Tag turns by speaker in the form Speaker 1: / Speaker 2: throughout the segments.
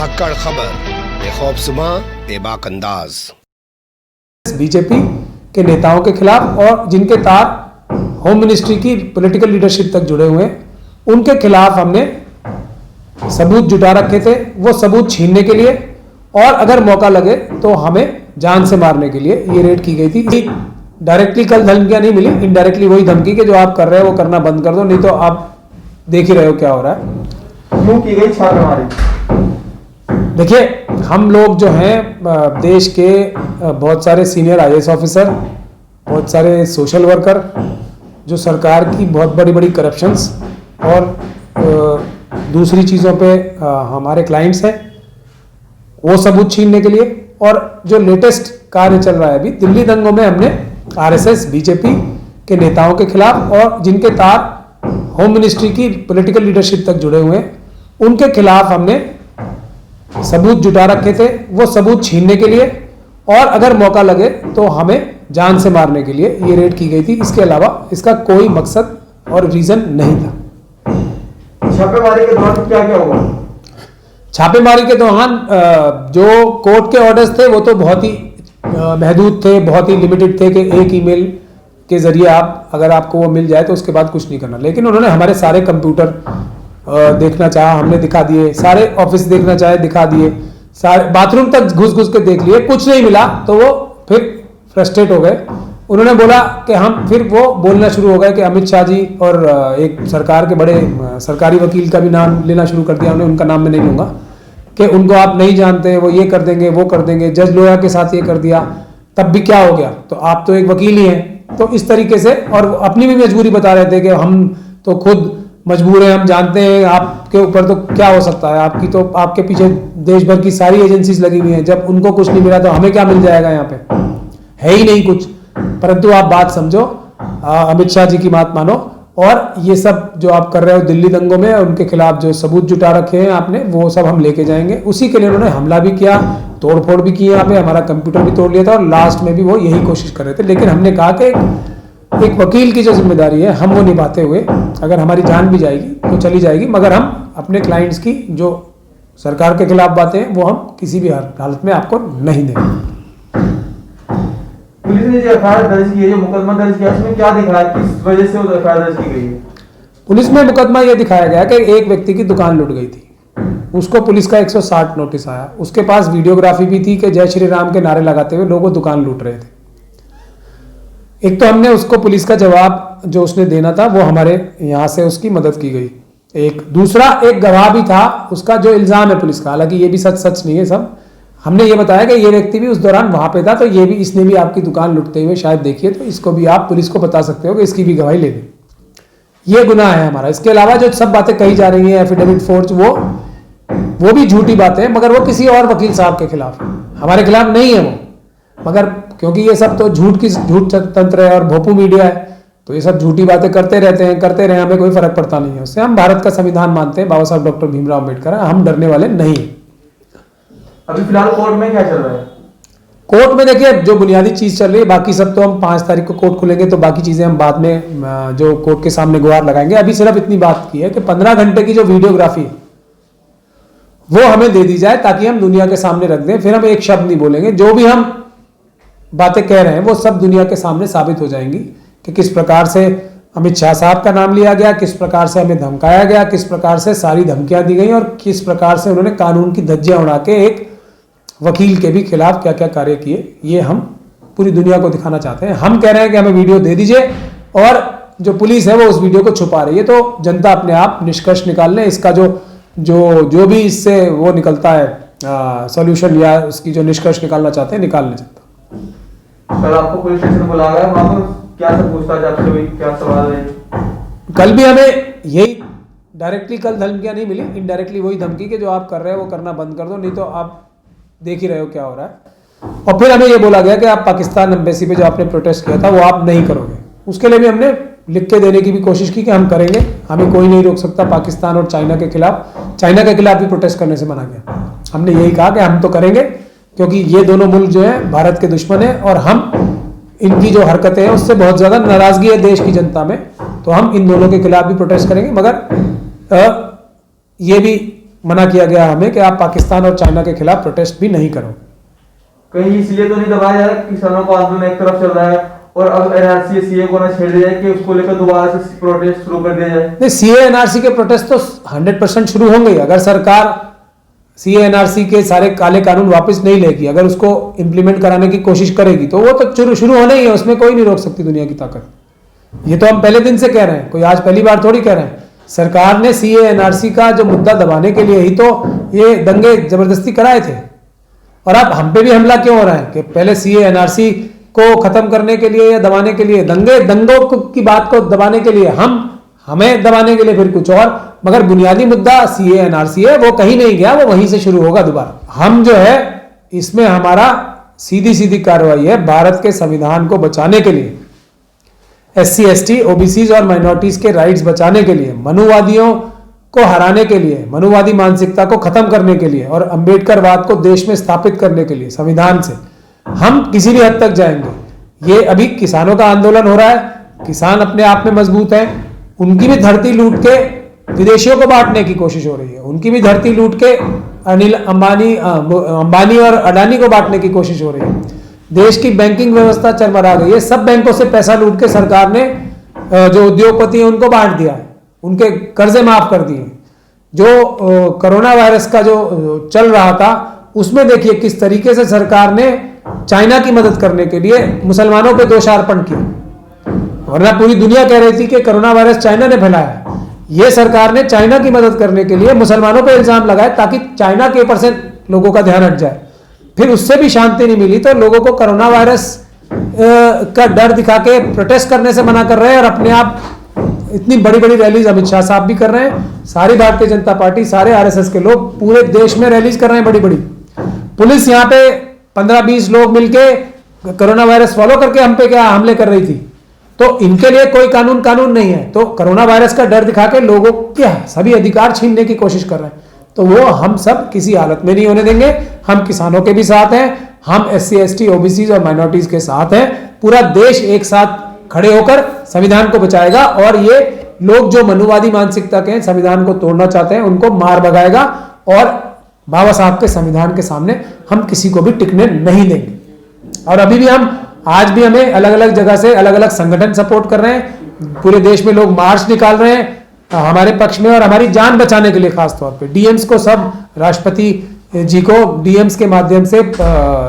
Speaker 1: धाकड़ खबर, बेखौफसुमा बेबाक अंदाज।
Speaker 2: बीजेपी के नेताओं के खिलाफ और जिनके तार होम मिनिस्ट्री की पॉलिटिकल लीडरशिप तक जुड़े हुए हैं, उनके खिलाफ हमने सबूत जुटा रखे थे। वो सबूत छीनने के लिए और अगर मौका लगे तो हमें जान से मारने के लिए ये रेड की गई थी। डायरेक्टली कल धमकियां नहीं मिली, इनडायरेक्टली वही धमकी कि जो आप कर रहे हो वो करना बंद कर दो, नहीं तो आप देख ही रहे हो क्या हो रहा है।
Speaker 3: क्यों की गई छापेमारी?
Speaker 2: देखिए, हम लोग जो हैं देश के बहुत सारे सीनियर आईएएस ऑफिसर, बहुत सारे सोशल वर्कर, जो सरकार की बहुत बड़ी बड़ी करप्शंस और दूसरी चीज़ों पे हमारे क्लाइंट्स हैं, वो सबूत छीनने के लिए। और जो लेटेस्ट कार्य चल रहा है अभी दिल्ली दंगों में, हमने आरएसएस बीजेपी के नेताओं के खिलाफ और जिनके तार होम मिनिस्ट्री की पॉलिटिकल लीडरशिप तक जुड़े हुए हैं, उनके खिलाफ हमने सबूत जुटा रखे थे। वो सबूत छीनने के लिए और अगर मौका लगे तो हमें जान से मारने के लिए ये रेड की गई थी। इसके अलावा इसका कोई मकसद और रीजन नहीं था।
Speaker 3: छापेमारी के दौरान क्या क्या हुआ?
Speaker 2: छापेमारी के दौरान जो कोर्ट के ऑर्डर्स थे वो तो बहुत ही महदूद थे, बहुत ही लिमिटेड थे कि एक ईमेल के जरिए आप अगर आपको वो मिल जाए तो उसके बाद कुछ नहीं करना। लेकिन उन्होंने हमारे सारे कंप्यूटर देखना चाहा, हमने दिखा दिए, सारे ऑफिस देखना चाहे दिखा दिए, सारे बाथरूम तक घुस घुस के देख लिए, कुछ नहीं मिला तो वो फिर फ्रस्ट्रेट हो गए। उन्होंने बोला कि हम फिर वो बोलना शुरू हो गए कि अमित शाह जी और एक सरकार के बड़े सरकारी वकील का भी नाम लेना शुरू कर दिया। उन्होंने, उनका नाम मैं नहीं लूँगा, कि उनको आप नहीं जानते, वो ये कर देंगे वो कर देंगे, जज लोया के साथ ये कर दिया। तब भी क्या हो गया, तो आप तो एक वकील ही हैं। तो इस तरीके से, और अपनी भी मजबूरी बता रहे थे कि हम तो खुद मजबूर हैं, हम जानते हैं आपके ऊपर तो क्या हो सकता है, आपकी तो आपके पीछे देश भर की सारी एजेंसीज लगी हुई हैं, जब उनको कुछ नहीं मिला तो हमें क्या मिल जाएगा, यहाँ पे है ही नहीं कुछ। परंतु आप बात समझो, अमित शाह जी की बात मानो, और ये सब जो आप कर रहे हो दिल्ली दंगों में, उनके खिलाफ जो सबूत जुटा रखे हैं आपने, वो सब हम लेके जाएंगे। उसी के लिए उन्होंने हमला भी किया, तोड़फोड़ भी की, यहाँ पे हमारा कंप्यूटर भी तोड़ लिया था और लास्ट में भी वो यही कोशिश कर रहे थे। लेकिन हमने कहा कि एक वकील की जो जिम्मेदारी है हम वो निभाते हुए, अगर हमारी जान भी जाएगी तो चली जाएगी, मगर हम अपने क्लाइंट्स की जो सरकार के खिलाफ बातें हैं वो हम किसी भी हालत में आपको नहीं देंगे।
Speaker 3: पुलिस ने जो एफआईआर दर्ज की है, जो मुकदमा दर्ज किया, उसमें क्या दिखा है, किस वजह से वो एफआईआर दर्ज की गई है?
Speaker 2: पुलिस में मुकदमा ये दिखाया गया कि एक व्यक्ति की दुकान लूट गई थी, उसको पुलिस का 160 नोटिस आया। उसके पास वीडियोग्राफी भी थी कि जय श्री राम के नारे लगाते हुए लोग दुकान लूट रहे थे। एक तो हमने उसको पुलिस का जवाब जो उसने देना था वो हमारे यहाँ से उसकी मदद की गई। एक दूसरा, एक गवाह भी था, उसका जो इल्जाम है पुलिस का, हालांकि ये भी सच नहीं है सब, हमने ये बताया कि ये व्यक्ति भी उस दौरान वहां पे था, तो ये भी, इसने भी आपकी दुकान लुटते हुए शायद देखिए, तो इसको भी आप पुलिस को बता सकते हो कि इसकी भी गवाही ले लें। ये गुनाह है हमारा। इसके अलावा जो सब बातें कही जा रही हैं, एफिडेविट फोर्ज, वो भी झूठी बातें हैं, मगर वो किसी और वकील साहब के खिलाफ है, हमारे खिलाफ नहीं है वो। मगर क्योंकि ये सब तो झूठ तंत्र है और भोपू मीडिया है, तो ये सब झूठी बातें करते रहे, हमें कोई फर्क पड़ता नहीं है उससे। हम भारत का संविधान मानते हैं, बाबा साहब डॉक्टर भीमराव अम्बेडकर है, हम डरने वाले नहीं हैं।
Speaker 3: अभी फिलहाल कोर्ट में क्या चल रहा है?
Speaker 2: कोर्ट में देखिए, जो बुनियादी चीज चल रही है, बाकी सब तो हम 5 तारीख को कोर्ट खुलेंगे तो बाकी चीजें हम बाद में जो कोर्ट के सामने गुहार लगाएंगे। अभी सिर्फ इतनी बात की है कि 15 घंटे की जो वीडियोग्राफी है वो हमें दे दी जाए, ताकि हम दुनिया के सामने रख दें। फिर हम एक शब्द नहीं बोलेंगे, जो भी हम बातें कह रहे हैं वो सब दुनिया के सामने साबित हो जाएंगी कि किस प्रकार से अमित शाह साहब का नाम लिया गया, किस प्रकार से हमें धमकाया गया, किस प्रकार से सारी धमकियां दी गई और किस प्रकार से उन्होंने कानून की धज्जियां उड़ा के एक वकील के भी खिलाफ क्या क्या कार्य किए। ये हम पूरी दुनिया को दिखाना चाहते हैं। हम कह रहे हैं कि हमें वीडियो दे दीजिए, और जो पुलिस है वो उस वीडियो को छुपा रही है, तो जनता अपने आप निष्कर्ष निकाल ले। इसका जो भी इससे वो निकलता है सॉल्यूशन, या उसकी जो निष्कर्ष निकालना चाहते हैं निकालने चाहते हैं।
Speaker 3: कल आपको पुलिस स्टेशन बुलाया गया, वहां पर क्या सब पूछताछ आपसे हुई, क्या सवाल है?
Speaker 2: कल भी हमें यही डायरेक्टली कल धमकियां नहीं मिली, इनडायरेक्टली वही धमकी कि जो आप कर रहे हो वो करना बंद कर दो, नहीं तो आप देख ही रहे हो क्या हो रहा है। और फिर हमें ये बोला गया कि आप पाकिस्तान एम्बेसी पे जो आपने प्रोटेस्ट किया था वो आप नहीं करोगे। उसके लिए भी हमने लिख के देने की भी कोशिश की कि हम करेंगे, हमें कोई नहीं रोक सकता। पाकिस्तान और चाइना के खिलाफ भी प्रोटेस्ट करने से मना गया। हमने यही कहा कि हम तो करेंगे, क्योंकि ये दोनों मुल्क जो है भारत के दुश्मन है और हम इनकी जो हरकतें हैं उससे बहुत ज़्यादा नाराज़गी है देश की जनता में, तो हम इन दोनों के खिलाफ भी प्रोटेस्ट करेंगे। मगर ये भी मना किया गया हमें कि आप पाकिस्तान और चाइना के खिलाफ प्रोटेस्ट भी नहीं करो।
Speaker 3: कहीं इसलिए तो नहीं दबाया जा रहा कि किसानों का आंदोलन एक तरफ चल रहा है और अब एनआरसी सीए को ना छेड़ दिया जाए कि उसको लेकर दोबारा से प्रोटेस्ट शुरू कर दिया जाए?
Speaker 2: नहीं, सीए एनआरसी के प्रोटेस्ट तो 100% शुरू होंगे। अगर सरकार सीए एनआरसी के सारे काले कानून वापस नहीं लेगी, अगर उसको इंप्लीमेंट कराने की कोशिश करेगी, तो वो तो शुरू होना ही है, उसमें कोई नहीं रोक सकती दुनिया की ताकत। ये तो हम पहले दिन से कह रहे हैं, कोई आज पहली बार थोड़ी कह रहे हैं। सरकार ने सीए एनआरसी का जो मुद्दा दबाने के लिए ही तो ये दंगे जबरदस्ती कराए थे। और अब हम पे भी हमला क्यों हो रहा है कि पहले सीए एनआरसी को खत्म करने के लिए या दबाने के लिए, दंगों की बात को दबाने के लिए हमें दबाने के लिए फिर कुछ और, मगर बुनियादी मुद्दा सीए एनआरसी है, वो कहीं नहीं गया, वो वहीं से शुरू होगा दोबारा। हम जो है इसमें हमारा सीधी कार्रवाई है भारत के संविधान को बचाने के लिए, SC ST OBCs और माइनॉरिटीज के राइट्स बचाने के लिए, मनुवादियों को हराने के लिए, मनुवादी मानसिकता को खत्म करने के लिए और अंबेडकरवाद को देश में स्थापित करने के लिए संविधान से हम किसी भी हद तक जाएंगे। ये अभी किसानों का आंदोलन हो रहा है, किसान अपने आप में मजबूत है, उनकी भी धरती लूट के विदेशियों को बांटने की कोशिश हो रही है, उनकी भी धरती लूट के अनिल अंबानी और अडानी को बांटने की कोशिश हो रही है। देश की बैंकिंग व्यवस्था चरमरा गई है, सब बैंकों से पैसा लूट के सरकार ने जो उद्योगपति हैं उनको बांट दिया है, उनके कर्जे माफ कर दिए। जो कोरोना वायरस का जो चल रहा था उसमें देखिए किस तरीके से सरकार ने चाइना की मदद करने के लिए मुसलमानों पे दोषारोपण किया, वरना पूरी दुनिया कह रही थी कि कोरोना वायरस चाइना ने फैलाया। ये सरकार ने चाइना की मदद करने के लिए मुसलमानों पे इल्जाम लगाया ताकि चाइना के ऊपर से लोगों का ध्यान हट जाए। फिर उससे भी शांति नहीं मिली तो लोगों को कोरोना वायरस का डर दिखा के प्रोटेस्ट करने से मना कर रहे हैं, और अपने आप इतनी बड़ी बड़ी रैलीज अमित शाह साहब भी कर रहे हैं, सारी भारतीय जनता पार्टी, सारे RSS के लोग पूरे देश में रैलीज कर रहे हैं बड़ी बड़ी। पुलिस यहाँ पे 15-20 लोग मिलके कोरोना वायरस फॉलो करके हम पे क्या हमले कर रही थी, तो इनके लिए कोई कानून नहीं है, तो कोरोना वायरस का डर दिखा के लोगों के सभी अधिकार छीनने की कोशिश कर रहे हैं। तो वो हम सब किसी हालत में नहीं होने देंगे। हम किसानों के भी साथ हैं, हम SC ST OBCs और माइनॉरिटीज के साथ हैं। पूरा देश एक साथ खड़े होकर संविधान को बचाएगा, और ये लोग जो मनुवादी मानसिकता के संविधान को तोड़ना चाहते हैं उनको मार भगाएगा, और बाबा साहब के संविधान के सामने हम किसी को भी टिकने नहीं देंगे। और अभी भी आज भी हमें अलग अलग जगह से अलग अलग संगठन सपोर्ट कर रहे हैं, पूरे देश में लोग मार्च निकाल रहे हैं हमारे पक्ष में, और हमारी जान बचाने के लिए खास तौर पे DMs को, सब राष्ट्रपति जी को DMs के माध्यम से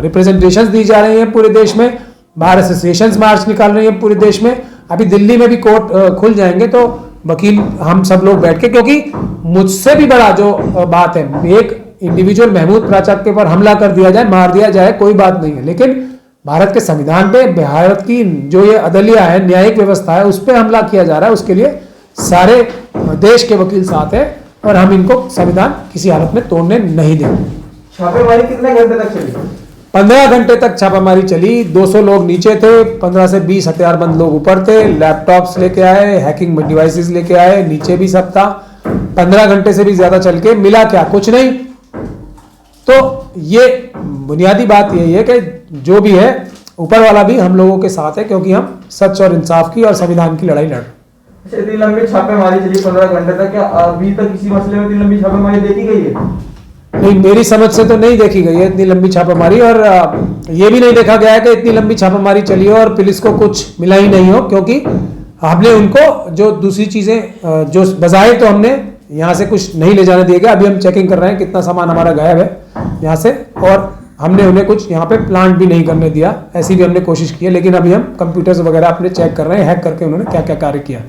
Speaker 2: रिप्रेजेंटेशंस दी जा रही हैं पूरे देश में, बार एसोसिएशंस मार्च निकाल रही हैं पूरे देश में। अभी दिल्ली में भी कोर्ट खुल जाएंगे तो वकील हम सब लोग बैठ के, क्योंकि मुझसे भी बड़ा जो बात है, एक इंडिविजुअल महमूद प्राचार्य के ऊपर हमला कर दिया जाए, मार दिया जाए, कोई बात नहीं है, लेकिन भारत के संविधान पे, भारत की जो ये अदलिया है, न्यायिक व्यवस्था है, उस पर हमला किया जा रहा है, उसके लिए सारे देश के वकील साथ है, और हम इनको संविधान किसी हालत में तोड़ने नहीं देंगे।
Speaker 3: छापेमारी कितने घंटे तक चली?
Speaker 2: 15 घंटे तक छापामारी चली। 200 लोग नीचे थे, 15 से 20 हथियारबंद लोग ऊपर थे, लैपटॉप्स लेके आए, हैकिंग डिवाइसेस लेके आए, नीचे भी सब था। 15 घंटे से भी ज्यादा चल के मिला क्या? कुछ नहीं। तो ये बुनियादी बात यही है कि जो भी है ऊपर वाला भी हम लोगों के साथ है, क्योंकि हम सच और इंसाफ की और संविधान की लड़ाई लड़।
Speaker 3: इतनी लंबी छापेमारी चली 15 घंटे तक, क्या अभी तक किसी मसले में इतनी लंबी छापेमारी देखी गई है?
Speaker 2: नहीं, मेरी समझ से तो नहीं देखी गई है इतनी लंबी छापेमारी, और ये भी नहीं देखा गया है कि इतनी लंबी छापेमारी चली हो और पुलिस को कुछ मिला ही नहीं हो, क्योंकि हमने उनको जो दूसरी चीजें जो बजाय तो हमने यहाँ से कुछ नहीं ले जाने दिए गए। अभी हम चेकिंग कर रहे हैं कितना सामान हमारा गायब है यहाँ से, और हमने उन्हें कुछ यहाँ पे प्लांट भी नहीं करने दिया, ऐसी भी हमने कोशिश की है, लेकिन अभी हम कंप्यूटर्स वगैरह अपने चेक कर रहे हैं, हैक करके उन्होंने क्या क्या कार्य किया।